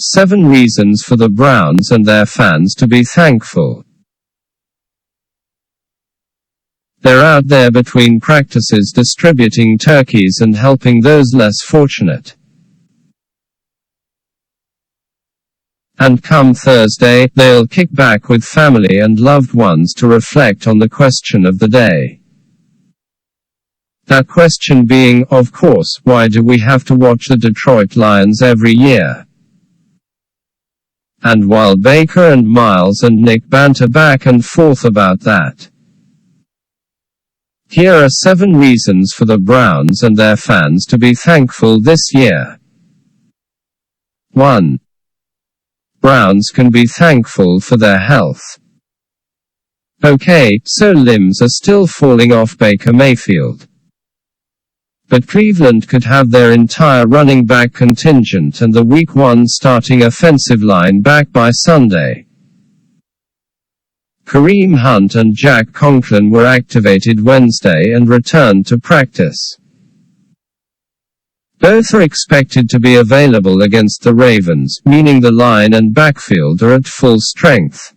7 reasons for the Browns and their fans to be thankful. They're out there between practices distributing turkeys and helping those less fortunate. And come Thursday, they'll kick back with family and loved ones to reflect on the question of the day. That question being, of course, why do we have to watch the Detroit Lions every year? And while Baker and Myles and Nick banter back and forth about that, here are 7 reasons for the Browns and their fans to be thankful this year. 1. Browns can be thankful for their health. Okay, so limbs are still falling off Baker Mayfield. But Cleveland could have their entire running back contingent and the Week 1 starting offensive line back by Sunday. Kareem Hunt and Jack Conklin were activated Wednesday and returned to practice. Both are expected to be available against the Ravens, meaning the line and backfield are at full strength.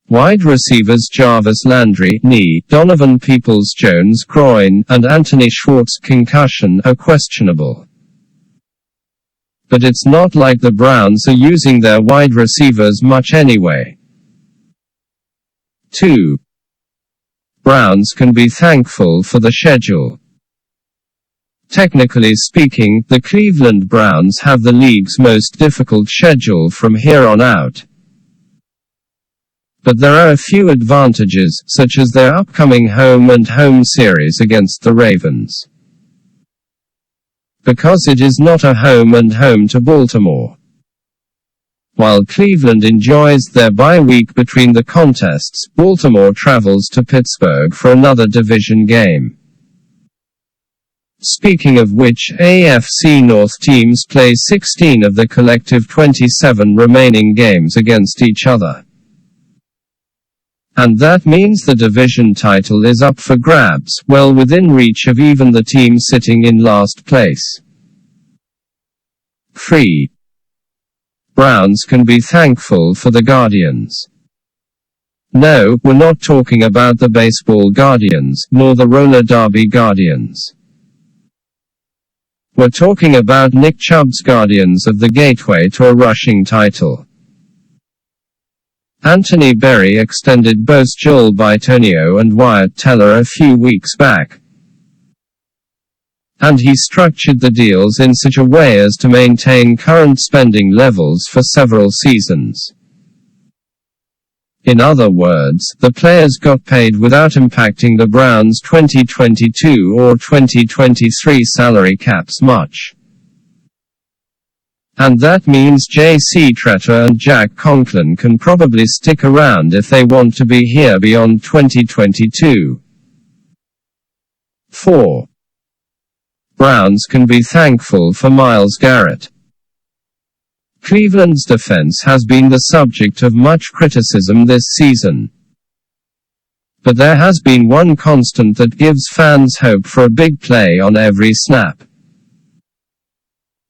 Wide receivers Jarvis Landry, knee, Donovan Peoples-Jones, groin, and Anthony Schwartz, concussion, are questionable. But it's not like the Browns are using their wide receivers much anyway. 2. Browns can be thankful for the schedule. Technically speaking, the Cleveland Browns have the league's most difficult schedule from here on out. But there are a few advantages, such as their upcoming home-and-home series against the Ravens. Because it is not a home-and-home to Baltimore. While Cleveland enjoys their bye week between the contests, Baltimore travels to Pittsburgh for another division game. Speaking of which, AFC North teams play 16 of the collective 27 remaining games against each other. And that means the division title is up for grabs, well within reach of even the team sitting in last place. 3. Browns can be thankful for the Guardians. No, we're not talking about the baseball Guardians, nor the roller derby Guardians. We're talking about Nick Chubb's Guardians of the Gateway to a rushing title. Anthony Berry extended both Joel Bitonio and Wyatt Teller a few weeks back. And he structured the deals in such a way as to maintain current spending levels for several seasons. In other words, the players got paid without impacting the Browns' 2022 or 2023 salary caps much. And that means J.C. Tretter and Jack Conklin can probably stick around if they want to be here beyond 2022. 4. Browns can be thankful for Myles Garrett. Cleveland's defense has been the subject of much criticism this season. But there has been one constant that gives fans hope for a big play on every snap.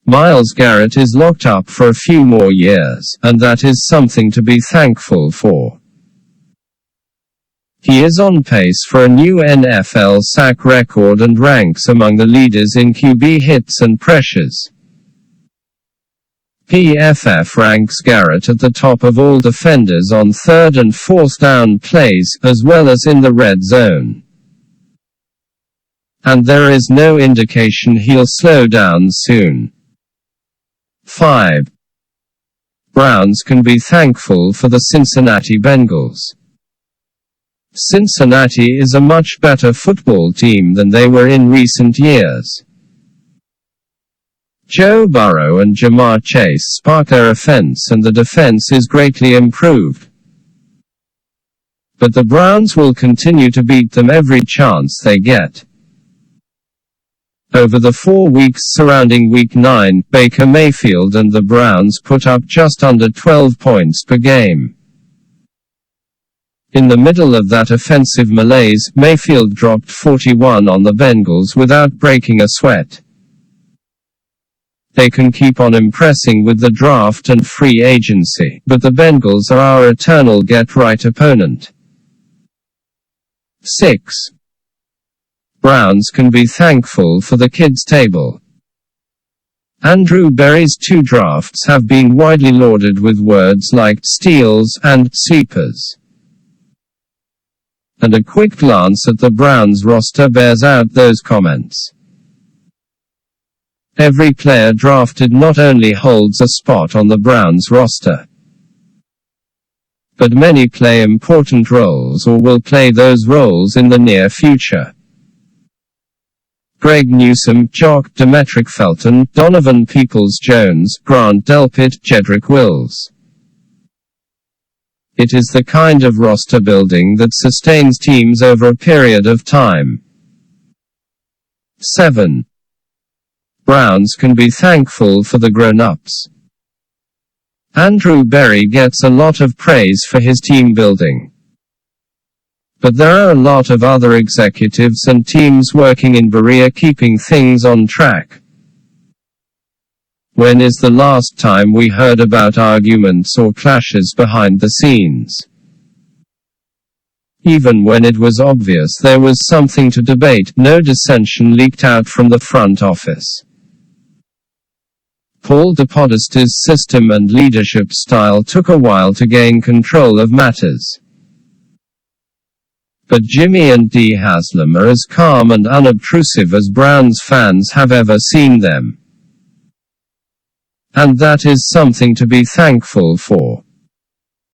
Myles Garrett is locked up for a few more years, and that is something to be thankful for. He is on pace for a new NFL sack record and ranks among the leaders in QB hits and pressures. PFF ranks Garrett at the top of all defenders on 3rd and 4th down plays, as well as in the red zone. And there is no indication he'll slow down soon. 5. Browns can be thankful for the Cincinnati Bengals. Cincinnati is a much better football team than they were in recent years. Joe Burrow and Jamar Chase spark their offense and the defense is greatly improved. But the Browns will continue to beat them every chance they get. Over the 4 weeks surrounding Week 9, Baker Mayfield and the Browns put up just under 12 points per game. In the middle of that offensive malaise, Mayfield dropped 41 on the Bengals without breaking a sweat. They can keep on impressing with the draft and free agency, but the Bengals are our eternal get-right opponent. 6. Browns can be thankful for the kids' table. Andrew Berry's 2 drafts have been widely lauded with words like steals and sleepers. And a quick glance at the Browns roster bears out those comments. Every player drafted not only holds a spot on the Browns roster, but many play important roles or will play those roles in the near future. Greg Newsome, Jock, Demetric Felton, Donovan Peoples-Jones, Grant Delpit, Jedrick Wills. It is the kind of roster building that sustains teams over a period of time. 7. Browns can be thankful for the grown-ups. Andrew Berry gets a lot of praise for his team building. But there are a lot of other executives and teams working in Berea keeping things on track. When is the last time we heard about arguments or clashes behind the scenes? Even when it was obvious there was something to debate, no dissension leaked out from the front office. Paul DePodesta's system and leadership style took a while to gain control of matters. But Jimmy and Dee Haslam are as calm and unobtrusive as Browns fans have ever seen them. And that is something to be thankful for.